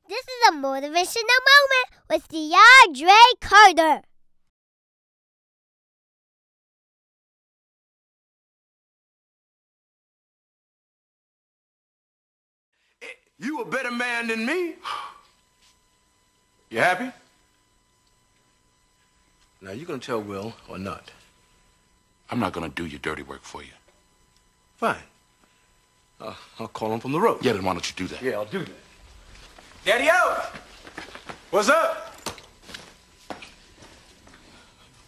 This is a motivational moment with DeAndre Carter. You a better man than me. You happy? Now, you gonna tell Will or not? I'm not gonna do your dirty work for you. Fine. I'll call him from the road. Yeah, then why don't you do that? Yeah, I'll do that. Daddy-o! What's up?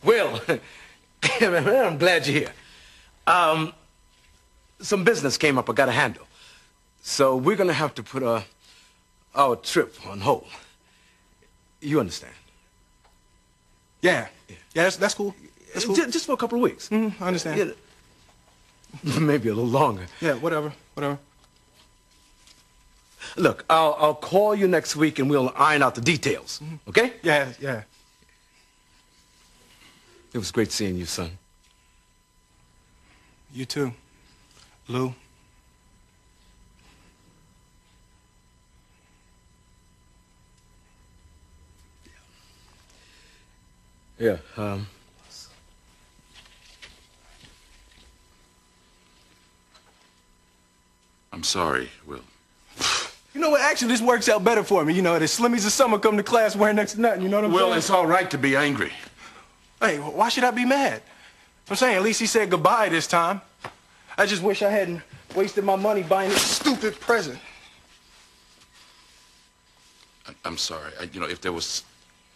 Will, man, I'm glad you're here. Some business came up I gotta handle. So we're gonna have to put our trip on hold. You understand? Yeah, that's cool. That's cool. Just for a couple of weeks. I understand. Yeah, maybe a little longer. Yeah, whatever. Look, I'll call you next week and we'll iron out the details. Okay? Yeah. It was great seeing you, son. You too, Lou. Yeah, I'm sorry, Will. You know what? Actually, this works out better for me. You know, the slimmies of summer come to class wearing next to nothing. You know what I'm saying? Will, it's all right to be angry. Hey, why should I be mad? I'm saying, at least he said goodbye this time. I just wish I hadn't wasted my money buying this stupid present. I'm sorry. If there was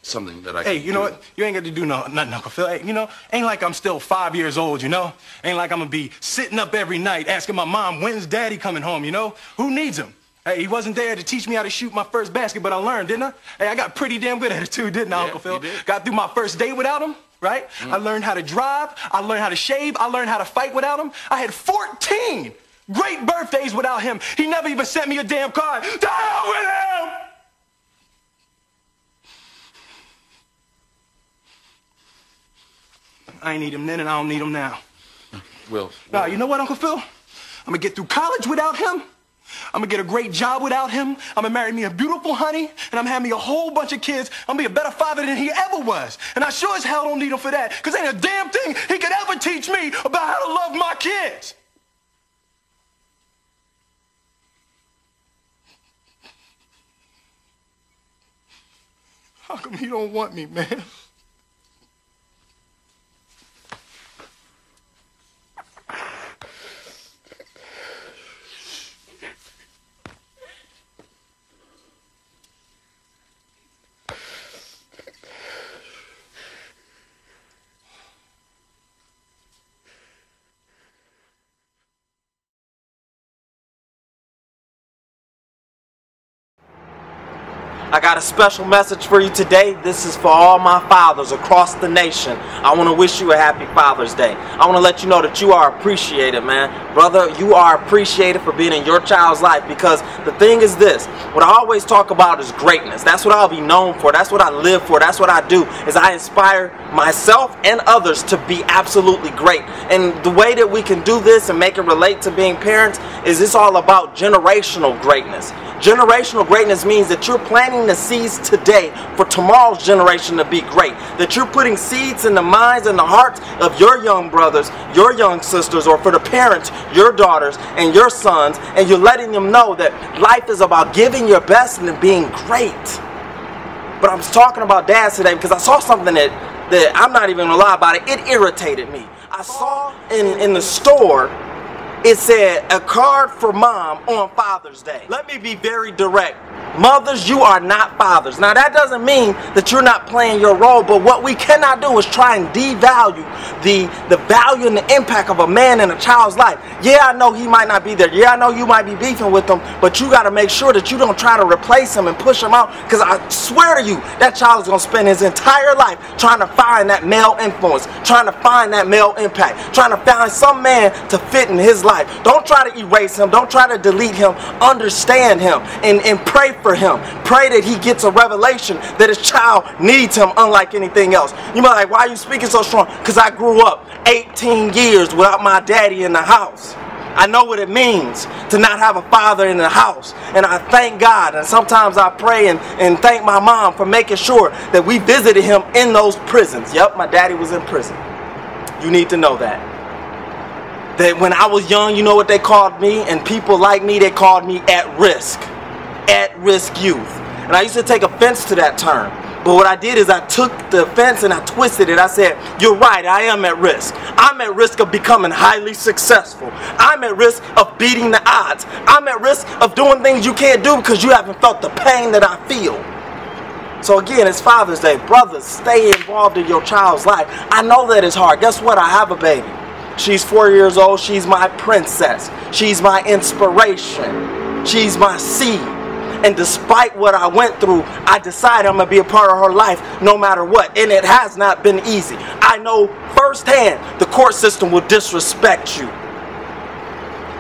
something that I Hey, could you know do. what? You ain't got to do nothing, Uncle Phil. Hey, ain't like I'm still 5 years old, you know? Ain't like I'm gonna be sitting up every night asking my mom, when's Daddy coming home, you know? Who needs him? Hey, he wasn't there to teach me how to shoot my first basket, but I learned, didn't I? Hey, I got pretty damn good at it too, didn't I, Yeah, Uncle Phil? you did. Got through my first date without him, right? I learned how to drive, I learned how to shave, I learned how to fight without him. I had 14 great birthdays without him. He never even sent me a damn card. To hell with him! I ain't need him then and I don't need him now. Will. Nah, you know what, Uncle Phil? I'm gonna get through college without him. I'm gonna get a great job without him. I'm gonna marry me a beautiful honey, and I'm gonna have me a whole bunch of kids. I'm gonna be a better father than he ever was. And I sure as hell don't need him for that, because ain't a damn thing he could ever teach me about how to love my kids. How come he don't want me, man? I got a special message for you today. This is for all my fathers across the nation. I want to wish you a happy Father's Day. I want to let you know that you are appreciated, man. Brother, you are appreciated for being in your child's life, because the thing is this. What I always talk about is greatness. That's what I'll be known for. That's what I live for. That's what I do, is I inspire myself and others to be absolutely great. And the way that we can do this and make it relate to being parents is it's all about generational greatness. Generational greatness means that you're planting the seeds today for tomorrow's generation to be great. That you're putting seeds in the minds and the hearts of your young brothers, your young sisters, or for the parents, your daughters and your sons, and you're letting them know that life is about giving your best and being great. But I was talking about dads today because I saw something that I'm not even gonna lie about it. It irritated me. I saw in the store, it said a card for mom on Father's Day. Let me be very direct. Mothers, you are not fathers. Now that doesn't mean that you're not playing your role, but what we cannot do is try and devalue the value and the impact of a man in a child's life. Yeah, I know he might not be there. Yeah, I know you might be beefing with him, but you got to make sure that you don't try to replace him and push him out, because I swear to you, that child is going to spend his entire life trying to find that male influence, trying to find that male impact, trying to find some man to fit in his life. Don't try to erase him. Don't try to delete him. Understand him and pray for him. Pray that he gets a revelation that his child needs him unlike anything else. You might be like, why are you speaking so strong? Because I grew up 18 years without my daddy in the house. I know what it means to not have a father in the house. And I thank God. And sometimes I pray and thank my mom for making sure that we visited him in those prisons. Yep, my daddy was in prison. You need to know that. That when I was young, you know what they called me? And people like me, they called me at risk. At risk youth. And I used to take offense to that term. But what I did is I took the offense and I twisted it. I said, you're right, I am at risk. I'm at risk of becoming highly successful. I'm at risk of beating the odds. I'm at risk of doing things you can't do because you haven't felt the pain that I feel. So again, it's Father's Day. Brothers, stay involved in your child's life. I know that it's hard. Guess what? I have a baby. She's 4 years old. She's my princess. She's my inspiration. She's my seed. And despite what I went through, I decided I'm going to be a part of her life no matter what. And it has not been easy. I know firsthand the court system will disrespect you.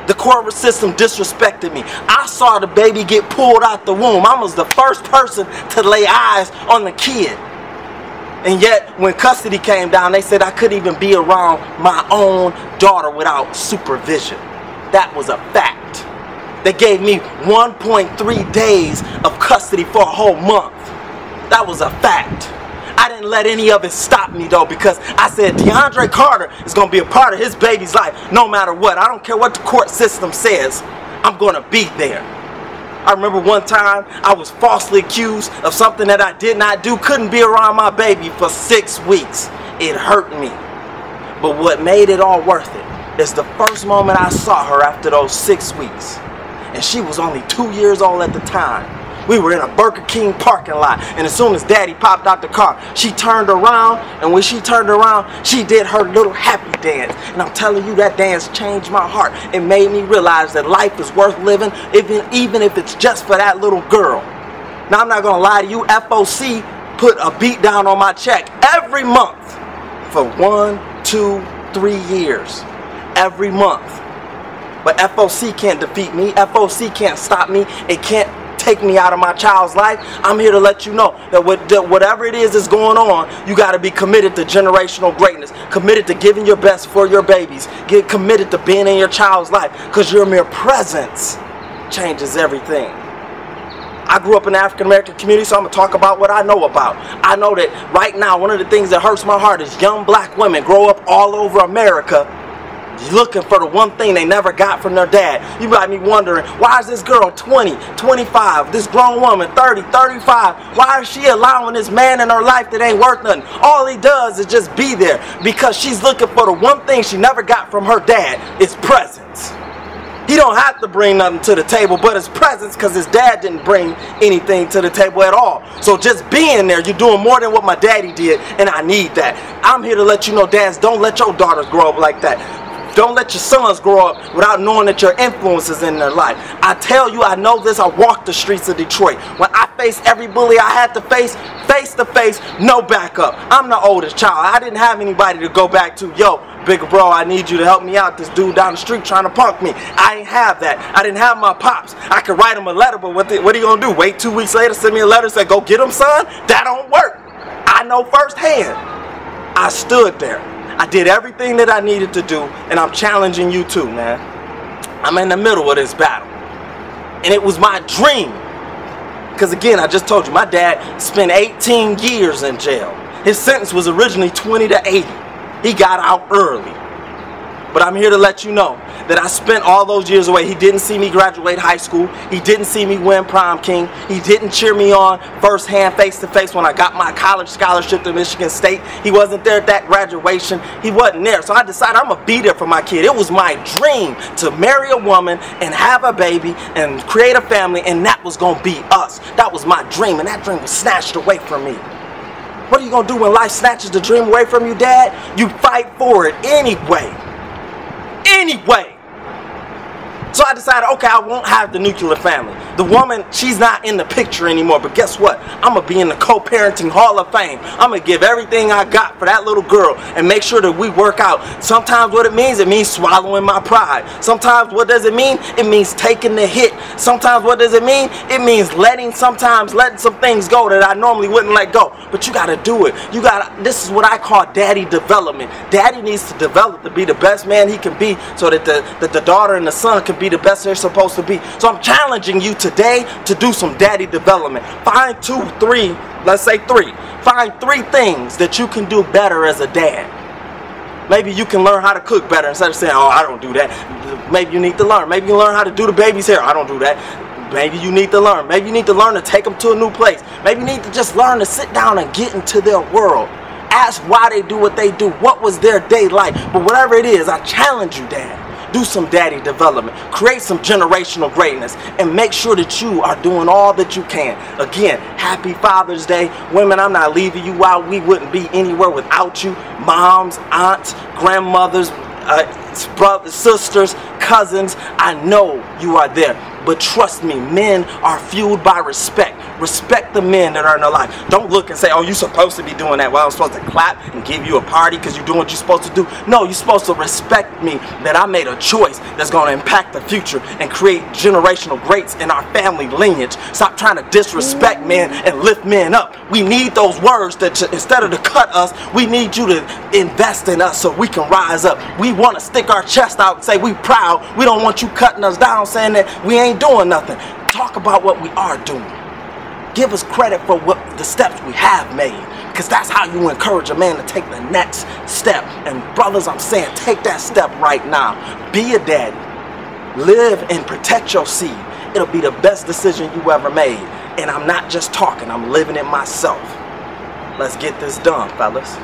The court system disrespected me. I saw the baby get pulled out the womb. I was the first person to lay eyes on the kid. And yet, when custody came down, they said I couldn't even be around my own daughter without supervision. That was a fact. They gave me 1.3 days of custody for a whole month. That was a fact. I didn't let any of it stop me though, because I said DeAndre Carter is going to be a part of his baby's life no matter what. I don't care what the court system says. I'm going to be there. I remember one time I was falsely accused of something that I did not do. Couldn't be around my baby for 6 weeks. It hurt me. But what made it all worth it is the first moment I saw her after those 6 weeks. And she was only 2 years old at the time. We were in a Burger King parking lot, and as soon as Daddy popped out the car, she turned around, and when she turned around, she did her little happy dance. And I'm telling you, that dance changed my heart. It made me realize that life is worth living, even if it's just for that little girl. Now, I'm not going to lie to you, FOC put a beat down on my check every month for 1, 2, 3 years. Every month. But FOC can't defeat me. FOC can't stop me. It can't take me out of my child's life. I'm here to let you know that whatever it is that's going on, you got to be committed to generational greatness. Committed to giving your best for your babies. Get committed to being in your child's life, because your mere presence changes everything. I grew up in the African American community, so I'm going to talk about what I know about. I know that right now, one of the things that hurts my heart is young black women grow up all over America looking for the one thing they never got from their dad. You might be wondering, why is this girl 20, 25, this grown woman 30, 35, why is she allowing this man in her life that ain't worth nothing? All he does is just be there because she's looking for the one thing she never got from her dad, is presence. He don't have to bring nothing to the table but his presence, because his dad didn't bring anything to the table at all. So just being there, you're doing more than what my daddy did, and I need that. I'm here to let you know, dads, don't let your daughters grow up like that. Don't let your sons grow up without knowing that your influence is in their life. I tell you, I know this. I walked the streets of Detroit. When I faced every bully I had to face to face, no backup. I'm the oldest child. I didn't have anybody to go back to. Yo, big bro, I need you to help me out. This dude down the street trying to punk me. I ain't have that. I didn't have my pops. I could write him a letter, but what are you going to do? Wait 2 weeks later, send me a letter and say, go get him, son? That don't work. I know firsthand. I stood there. I did everything that I needed to do, and I'm challenging you too, man. I'm in the middle of this battle. And it was my dream. Because again, I just told you, my dad spent 18 years in jail. His sentence was originally 20 to 80. He got out early. But I'm here to let you know that I spent all those years away. He didn't see me graduate high school. He didn't see me win prom king. He didn't cheer me on firsthand, face to face, when I got my college scholarship to Michigan State. He wasn't there at that graduation. He wasn't there. So I decided I'm going to be there for my kid. It was my dream to marry a woman and have a baby and create a family, and that was going to be us. That was my dream, and that dream was snatched away from me. What are you going to do when life snatches the dream away from you, Dad? You fight for it anyway. Anyway. So I decided, okay, I won't have the nuclear family. The woman, she's not in the picture anymore, but guess what? I'm going to be in the co-parenting hall of fame. I'm going to give everything I got for that little girl and make sure that we work out. Sometimes what it means swallowing my pride. Sometimes what does it mean? It means taking the hit. Sometimes what does it mean? It means letting some things go that I normally wouldn't let go. But you got to do it. This is what I call daddy development. Daddy needs to develop to be the best man he can be so that the daughter and the son can be the best they're supposed to be. So I'm challenging you today to do some daddy development. Find three things that you can do better as a dad. Maybe you can learn how to cook better instead of saying, oh, I don't do that. Maybe you need to learn. Maybe you learn how to do the baby's hair. I don't do that. Maybe you need to learn. Maybe you need to learn to take them to a new place. Maybe you need to just learn to sit down and get into their world. Ask why they do what they do. What was their day like? But whatever it is, I challenge you, Dad. Do some daddy development. Create some generational greatness. And make sure that you are doing all that you can. Again, happy Father's Day. Women, I'm not leaving you out. We wouldn't be anywhere without you. Moms, aunts, grandmothers, brothers, sisters, cousins. I know you are there. But trust me, men are fueled by respect. Respect the men that are in their life. Don't look and say, oh, you're supposed to be doing that. Well, I'm supposed to clap and give you a party because you're doing what you're supposed to do. No, you're supposed to respect me that I made a choice that's going to impact the future and create generational greats in our family lineage. Stop trying to disrespect men and lift men up. We need those words that instead of to cut us, we need you to invest in us so we can rise up. We want to stick our chest out and say we proud. We don't want you cutting us down saying that we ain't doing nothing. Talk about what we are doing. Give us credit for the steps we have made, because that's how you encourage a man to take the next step. And brothers, I'm saying, take that step right now. Be a daddy. Live and protect your seed. It'll be the best decision you ever made. And I'm not just talking, I'm living it myself. Let's get this done, fellas.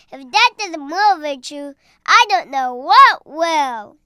If that doesn't motivate you, I don't know what will.